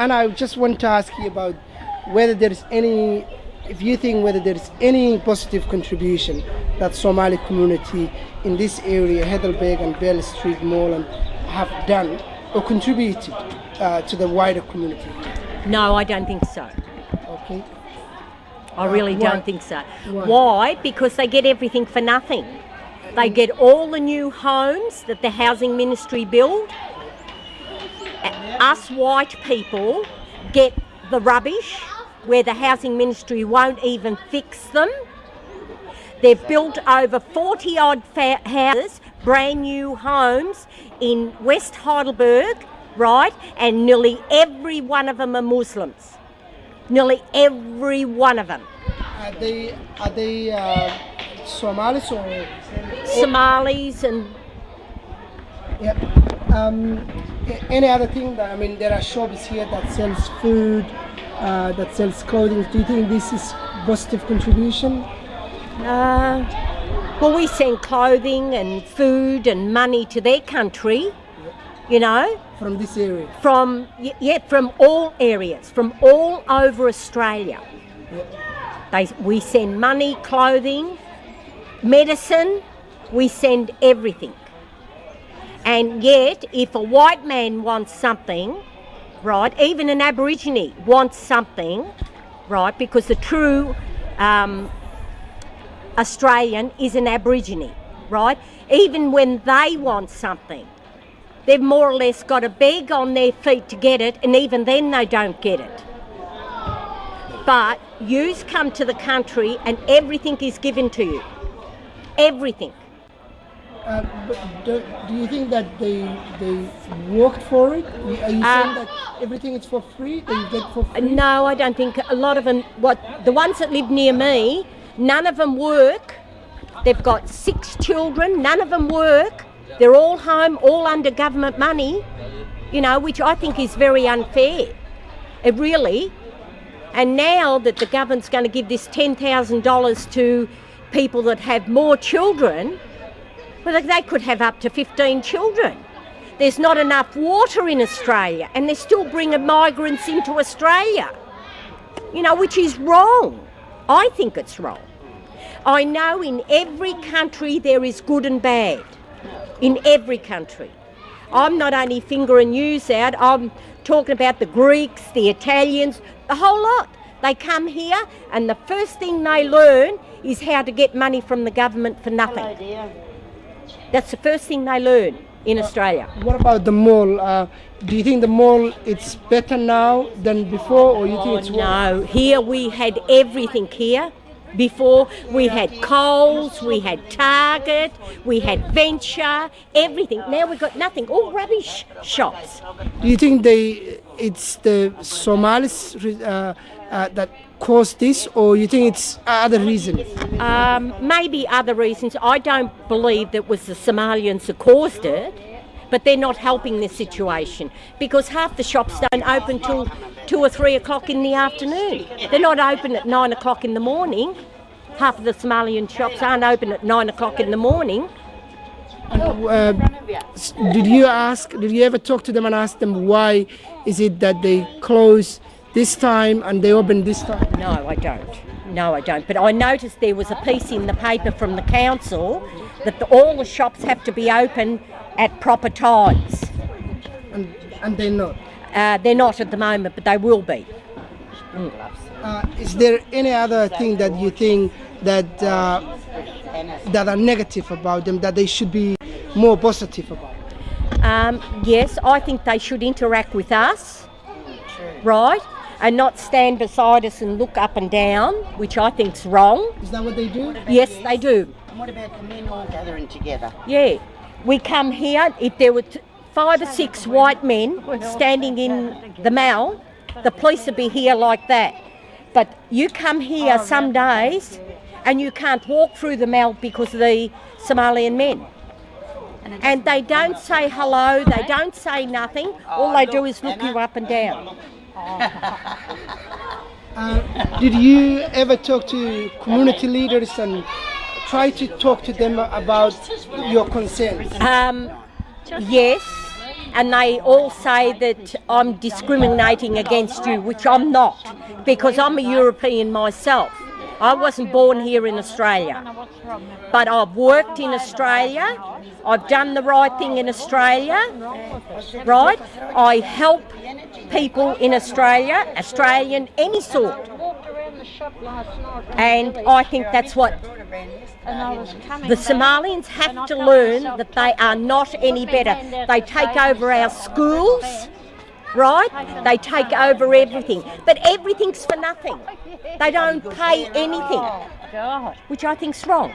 And I just want to ask you about whether there's any, if you think whether there's any positive contribution that Somali community in this area, Heidelberg and Bell Street Mall, have done or contributed to the wider community. No, I don't think so. Okay. I really why? don't think so. Why? Why? Because they get everything for nothing. They get all the new homes that the housing ministry build. Us white people get the rubbish where the housing ministry won't even fix them. They've built over 40 odd houses, brand new homes in West Heidelberg, right? And nearly every one of them are Muslims. Nearly every one of them. Are they Somalis or? Somalis and Yeah. Any other thing that, I mean, there are shops here that sells food, that sells clothing. Do you think this is positive contribution? well, we send clothing and food and money to their country, you know, From this area? from all areas, from all over Australia. Yeah. We send money, clothing, medicine, we send everything. And yet, if a white man wants something, right, even an Aborigine wants something, right, because the true Australian is an Aborigine, right, even when they want something, they've more or less got to beg on their feet to get it, and even then they don't get it. But yous come to the country and everything is given to you. Everything. But do you think that they worked for it? Are you saying that everything is for free? They get for free? No, I don't think. A lot of them, the ones that live near me, none of them work. They've got 6 children, none of them work. They're all home, all under government money, you know, which I think is very unfair. It really. And now that the government's going to give this $10,000 to people that have more children, well, they could have up to 15 children. There's not enough water in Australia, and they're still bringing migrants into Australia, you know, which is wrong. I think it's wrong. I know in every country there is good and bad. In every country. I'm not only fingering yous out, I'm talking about the Greeks, the Italians, the whole lot. They come here and the first thing they learn is how to get money from the government for nothing. That's the first thing they learn in Australia. What about the mall? Do you think the mall it's better now than before, or you think it's worse? No, here we had everything here. Before we had Coles, we had Target, we had Venture, everything. Now we've got nothing, all rubbish shops. Do you think it's the Somalis that caused this, or you think it's other reasons? Maybe other reasons. I don't believe that it was the Somalians that caused it, but they're not helping the situation because half the shops don't open till 2 or 3 o'clock in the afternoon. They're not open at 9 o'clock in the morning. Half of the Somalian shops aren't open at 9 o'clock in the morning. Did you ever talk to them and ask them why is it that they close this time and they open this time? No, I don't. But I noticed there was a piece in the paper from the council that all the shops have to be open at proper times. And they're not? They're not at the moment, but they will be. Is there any other thing that you think that are negative about them, that they should be more positive about? Yes, I think they should interact with us, right? And not stand beside us and look up and down, which I think's wrong. Is that what they do? Yes, they do. And what about the men all gathering together? Yeah. We come here, if there were 5 or 6 white men standing in the mall, the police would be here like that. But you come here some days and you can't walk through the mall because of the Somalian men. And they don't say hello, they don't say nothing, all they do is look you up and down. Did you ever talk to community leaders and try to talk to them about your concerns? Yes, and they all say that I'm discriminating against you, which I'm not, because I'm a European myself. I wasn't born here in Australia, but I've worked in Australia. I've done the right thing in Australia, right? I help people in Australia, Australian, any sort. And I think that's what the Somalians have to learn, that they are not any better. They take over our schools, right? They take over everything, but everything's for nothing. They don't pay anything, which I think's wrong.